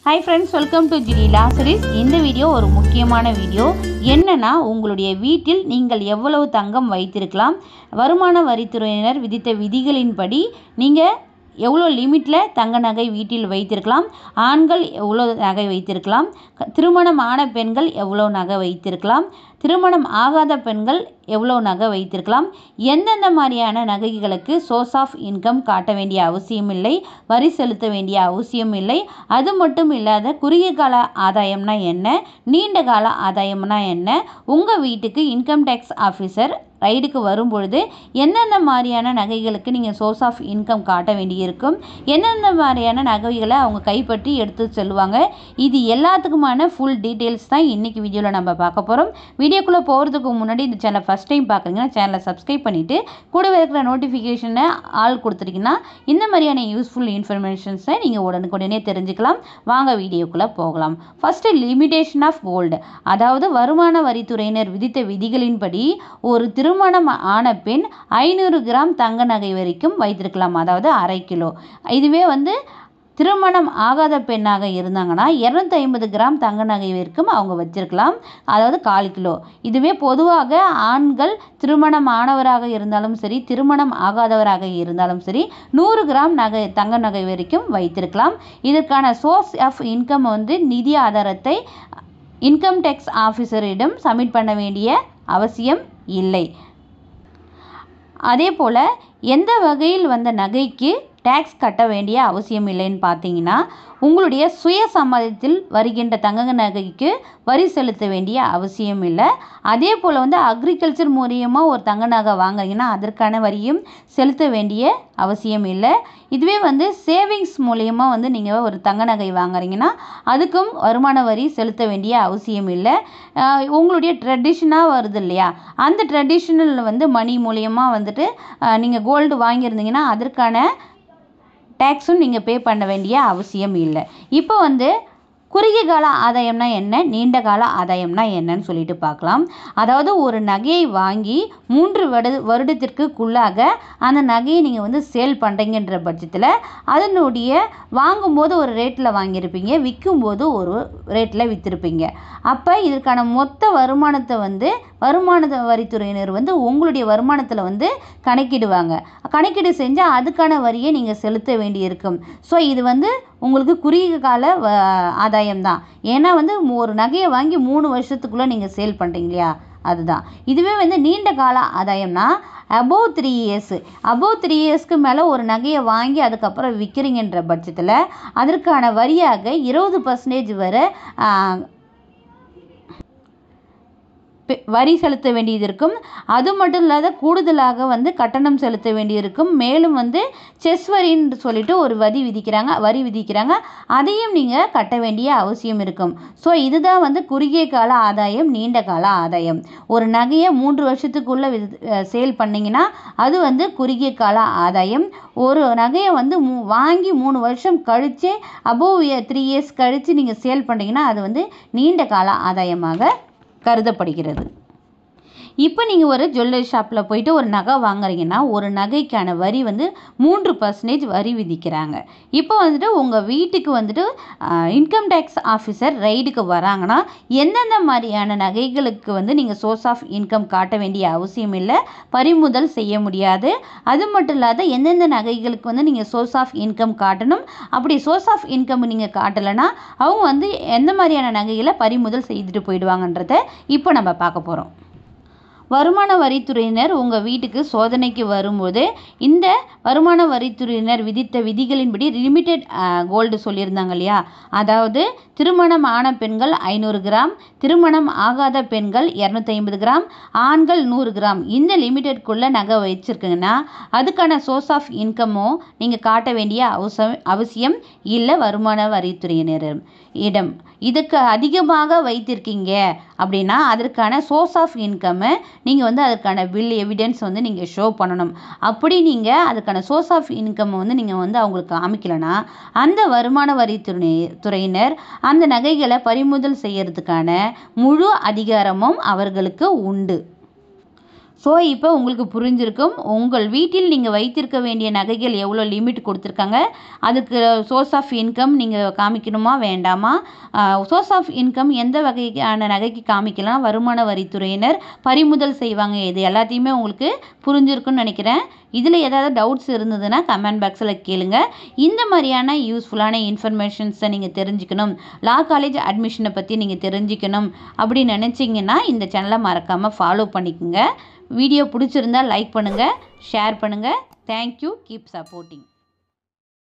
Hi friends, welcome to Jilila series. இந்த video ஒரு முக்கியமான வீடியோ. என்னன்னா உங்களுடைய வீட்டில் நீங்கள் எவ்வளவு தங்கம் வைத்திருக்கலாம், வருமான வரித்துறையினர் விதித்த விதிகளின்படி நீங்கள் எவ்வளோ லிமிட்டில் தங்க நகை வீட்டில் வைத்திருக்கலாம், ஆண்கள் எவ்வளோ நகை வைத்திருக்கலாம், திருமணம் ஆன பெண்கள் எவ்வளோ நகை வைத்திருக்கலாம், திருமணம் ஆகாத பெண்கள் எவ்வளோ நகை வைத்திருக்கலாம், எந்தெந்த மாதிரியான நகைகளுக்கு சோர்ஸ் ஆஃப் இன்கம் காட்ட வேண்டிய அவசியம் இல்லை, வரி செலுத்த வேண்டிய அவசியம் இல்லை. அது மட்டும் இல்லாத குறுகிய கால ஆதாயம்னா என்ன, நீண்ட கால ஆதாயம்னா என்ன, உங்கள் வீட்டுக்கு இன்கம் டேக்ஸ் ஆஃபீஸர் ரைடுக்கு வரும்பொழுது எந்தெந்த மாதிரியான நகைகளுக்கு நீங்கள் சோர்ஸ் ஆஃப் இன்கம் காட்ட வேண்டியிருக்கும், எந்தெந்த மாதிரியான நகைகளை அவங்க கைப்பற்றி எடுத்து செல்வாங்க, இது எல்லாத்துக்குமான ஃபுல் டீட்டெயில்ஸ் தான் இன்றைக்கி வீடியோவில் நம்ம பார்க்க போகிறோம். வீடியோக்குள்ளே போகிறதுக்கு முன்னாடி இந்த சேனலை ஃபஸ்ட் டைம் பார்க்குறீங்கன்னா சேனலை சப்ஸ்கிரைப் பண்ணிவிட்டு கூடவே இருக்கிற நோட்டிஃபிகேஷனை ஆல் கொடுத்துட்டிங்கன்னா இந்த மாதிரியான யூஸ்ஃபுல் இன்ஃபர்மேஷன்ஸை நீங்கள் உடனுக்குடனே தெரிஞ்சுக்கலாம். வாங்க வீடியோக்குள்ளே போகலாம். ஃபஸ்ட்டு லிமிடேஷன் ஆஃப் கோல்டு, அதாவது வருமான வரித்துறையினர் விதித்த விதிகளின்படி ஒரு திருமணம் ஆன பெண் 500 கிராம் தங்க நகை வரைக்கும் வைத்திருக்கலாம், அதாவது அரை கிலோ. இதுவே திருமணம் ஆகாத பெண்ணாக இருந்தாங்கன்னா 250 கிராம் தங்க நகை வரைக்கும் அவங்க வச்சிருக்கலாம், அதாவது 1/4 கிலோ. இதுவே பொதுவாக ஆண்கள் திருமணம் ஆனவராக இருந்தாலும் சரி, திருமணம் ஆகாதவராக இருந்தாலும் சரி 100 கிராம் தங்க நகை வரைக்கும் வைத்திருக்கலாம். இதற்கான சோர்ஸ் ஆஃப் இன்கம் நிதி ஆதாரத்தை இன்கம் டேக்ஸ் ஆஃபீஸரிடம் சப்மிட் பண்ண வேண்டிய அவசியம் இல்லை. அதே போல் எந்த வகையில் வந்த நகைக்கு டேக்ஸ் கட்ட வேண்டிய அவசியம் இல்லைன்னு பார்த்தீங்கன்னா, உங்களுடைய சுய சம்மதத்தில் வருகின்ற தங்க நகைக்கு வரி செலுத்த வேண்டிய அவசியம் இல்லை. அதே போல் அக்ரிகல்ச்சர் மூலியமாக ஒரு தங்க நகை வாங்குறீங்கன்னா அதற்கான வரியும் செலுத்த வேண்டிய அவசியம் இல்லை. இதுவே சேவிங்ஸ் மூலியமாக நீங்கள் ஒரு தங்க நகை வாங்குறீங்கன்னா அதுக்கும் வருமான வரி செலுத்த வேண்டிய அவசியம் இல்லை. உங்களுடைய ட்ரெடிஷனாக வருது இல்லையா, அந்த ட்ரெடிஷ்னல் மணி மூலியமாக நீங்கள் கோல்டு வாங்கியிருந்தீங்கன்னா அதற்கான டேக்ஸும் நீங்கள் பே பண்ண வேண்டிய அவசியம் இல்லை. இப்போ குறுகிய கால ஆதாயம்னா என்ன, நீண்ட கால ஆதாயம்னா என்னன்னு சொல்லிட்டு பார்க்கலாம். அதாவது ஒரு நகையை வாங்கி 3 வருடத்திற்குள்ளாக அந்த நகையை நீங்கள் சேல் பண்ணுறீங்கன்ற பட்சத்தில் அதனுடைய வாங்கும்போது ஒரு ரேட்டில் வாங்கியிருப்பீங்க, விற்கும்போது ஒரு ரேட்டில் விற்றுருப்பீங்க. அப்போ இதற்கான மொத்த வருமானத்தை வருமான வரித்துறையினர் உங்களுடைய வருமானத்தில் கணக்கிடுவாங்க. கணக்கீடு செஞ்சால் அதுக்கான வரியை நீங்கள் செலுத்த வேண்டியிருக்கும். ஸோ இது உங்களுக்கு குறுகிய கால ஆதாயம் தான். ஏன்னா ஒரு நகையை வாங்கி 3 வருஷத்துக்குள்ளே நீங்கள் சேல் பண்ணுறீங்க இல்லையா, அதுதான். இதுவே நீண்ட கால ஆதாயம்னா அபோவ் 3 இயர்ஸ், அபோவ் 3 இயர்ஸ்க்கு மேலே ஒரு நகையை வாங்கி அதுக்கப்புறம் விற்கிறீங்கன்ற பட்சத்தில் அதற்கான வரியாக 20% வரை வரி செலுத்த வேண்டியது இருக்கும். அது மட்டும் இல்லாத கூடுதலாக கட்டணம் செலுத்த வேண்டியிருக்கும். மேலும் செஸ் வரின்னு சொல்லிட்டு ஒரு வரி விதிக்கிறாங்க, அதையும் நீங்கள் கட்ட வேண்டிய அவசியம் இருக்கும். ஸோ இதுதான் குறுகிய கால ஆதாயம், நீண்ட கால ஆதாயம். ஒரு நகையை 3 வருஷத்துக்குள்ளே சேல் பண்ணிங்கன்னா அது குறுகிய கால ஆதாயம். ஒரு நகையை வாங்கி 3 வருஷம் கழித்து அபோவ் 3 இயர்ஸ் கழித்து நீங்கள் சேல் பண்ணிங்கன்னா அது நீண்ட கால ஆதாயமாக கருதப்படுகிறது. இப்போ நீங்கள் ஒரு ஜுவல்லரி ஷாப்பில் போயிட்டு ஒரு நகை வாங்குறீங்கன்னா ஒரு நகைக்கான வரி 3% வரி விதிக்கிறாங்க. இப்போ உங்கள் வீட்டுக்கு இன்கம் டேக்ஸ் ஆஃபீஸர் ரைடுக்கு வராங்கன்னா எந்தெந்த மாதிரியான நகைகளுக்கு நீங்கள் சோர்ஸ் ஆஃப் இன்கம் காட்ட வேண்டிய அவசியம் இல்லை, பறிமுதல் செய்ய முடியாது. அது மட்டும் இல்லாத எந்தெந்த நகைகளுக்கு நீங்கள் சோர்ஸ் ஆஃப் இன்கம் காட்டணும், அப்படி சோர்ஸ் ஆஃப் இன்கம் நீங்கள் காட்டலைன்னா அவங்க எந்த மாதிரியான நகைகளை பறிமுதல் செய்துட்டு போயிடுவாங்கன்றதை இப்போ நம்ம பார்க்க போகிறோம். வருமான வரித்துறையினர் உங்கள் வீட்டுக்கு சோதனைக்கு வரும்போது இந்த வருமான வரித்துறையினர் விதித்த விதிகளின்படி லிமிடெட் கோல்டு சொல்லியிருந்தாங்க இல்லையா, அதாவது திருமணம் ஆன பெண்கள் 500 கிராம், திருமணம் ஆகாத பெண்கள் 250 கிராம், ஆண்கள் 100 கிராம், இந்த லிமிட்டெட்குள்ளே நகை வச்சுருக்குங்கன்னா அதுக்கான சோர்ஸ் ஆஃப் இன்கமோ நீங்கள் காட்ட வேண்டிய அவசியம் இல்லை வருமான வரித்துறையினரிடம். இதுக்கு அதிகமாக வைத்திருக்கீங்க அப்படின்னா அதற்கான சோர்ஸ் ஆஃப் இன்கம்மை நீங்கள் அதற்கான பில் எவிடன்ஸ் நீங்கள் ஷோ பண்ணணும். அப்படி நீங்கள் அதுக்கான சோர்ஸ் ஆஃப் இன்கம் நீங்கள் அவங்களுக்கு காமிக்கலைன்னா அந்த வருமான வரித்துறையினர் அந்த நகைகளை பறிமுதல் செய்யறதுக்கான முழு அதிகாரமும் அவர்களுக்கு உண்டு. ஸோ இப்போ உங்களுக்கு புரிஞ்சிருக்கும் உங்கள் வீட்டில் நீங்கள் வைத்திருக்க வேண்டிய நகைகள் எவ்வளோ லிமிட் கொடுத்துருக்காங்க. அதுக்கு சோர்ஸ் ஆஃப் இன்கம் நீங்கள் காமிக்கணுமா வேண்டாமா, சோர்ஸ் ஆஃப் இன்கம் எந்த வகையான நகைக்கு காமிக்கலாம், வருமான வரித்துறையினர் பறிமுதல் செய்வாங்க, இது எல்லாத்தையுமே உங்களுக்கு புரிஞ்சிருக்குன்னு நினைக்கிறேன். இதில் ஏதாவது டவுட்ஸ் இருந்ததுன்னா கமெண்ட் பாக்ஸில் கேளுங்க. இந்த மாதிரியான யூஸ்ஃபுல்லான இன்ஃபர்மேஷன்ஸை நீங்கள் தெரிஞ்சுக்கணும், லா காலேஜ் அட்மிஷனை பற்றி நீங்கள் தெரிஞ்சுக்கணும் அப்படின்னு நினச்சிங்கன்னா இந்த சேனலை மறக்காமல் ஃபாலோ பண்ணிக்கோங்க. வீடியோ பிடிச்சிருந்தா லைக் பண்ணுங்கள், ஷேர் பண்ணுங்கள். தேங்க்யூ. Keep supporting.